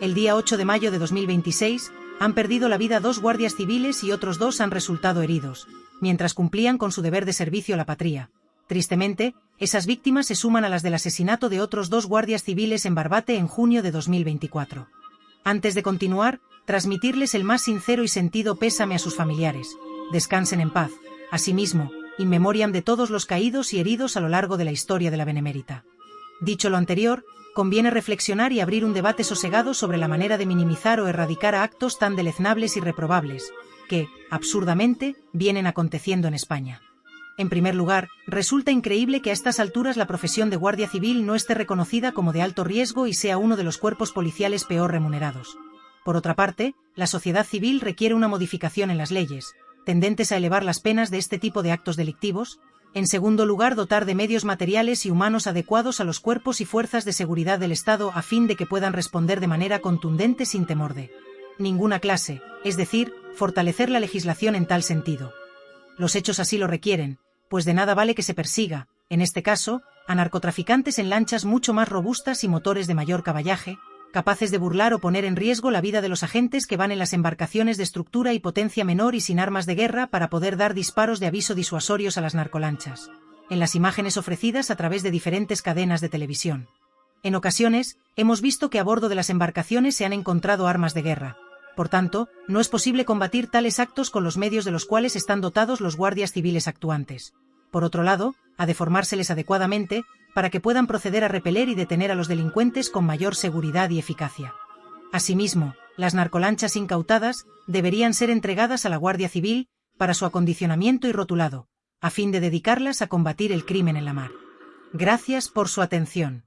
El día 8 de mayo de 2026, han perdido la vida 2 guardias civiles y otros 2 han resultado heridos, mientras cumplían con su deber de servicio a la patria. Tristemente, esas víctimas se suman a las del asesinato de otros 2 guardias civiles en Barbate en junio de 2024. Antes de continuar, transmitirles el más sincero y sentido pésame a sus familiares. Descansen en paz. Asimismo, in memoriam de todos los caídos y heridos a lo largo de la historia de la Benemérita. Dicho lo anterior, conviene reflexionar y abrir un debate sosegado sobre la manera de minimizar o erradicar a actos tan deleznables y reprobables, que, absurdamente, vienen aconteciendo en España. En primer lugar, resulta increíble que a estas alturas la profesión de guardia civil no esté reconocida como de alto riesgo y sea uno de los cuerpos policiales peor remunerados. Por otra parte, la sociedad civil requiere una modificación en las leyes, tendentes a elevar las penas de este tipo de actos delictivos. En segundo lugar, dotar de medios materiales y humanos adecuados a los cuerpos y fuerzas de seguridad del Estado a fin de que puedan responder de manera contundente sin temor de ninguna clase, es decir, fortalecer la legislación en tal sentido. Los hechos así lo requieren, pues de nada vale que se persiga, en este caso, a narcotraficantes en lanchas mucho más robustas y motores de mayor caballaje, capaces de burlar o poner en riesgo la vida de los agentes que van en las embarcaciones de estructura y potencia menor y sin armas de guerra para poder dar disparos de aviso disuasorios a las narcolanchas. En las imágenes ofrecidas a través de diferentes cadenas de televisión. En ocasiones, hemos visto que a bordo de las embarcaciones se han encontrado armas de guerra. Por tanto, no es posible combatir tales actos con los medios de los cuales están dotados los guardias civiles actuantes. Por otro lado, ha de formárseles adecuadamente, para que puedan proceder a repeler y detener a los delincuentes con mayor seguridad y eficacia. Asimismo, las narcolanchas incautadas deberían ser entregadas a la Guardia Civil para su acondicionamiento y rotulado, a fin de dedicarlas a combatir el crimen en la mar. Gracias por su atención.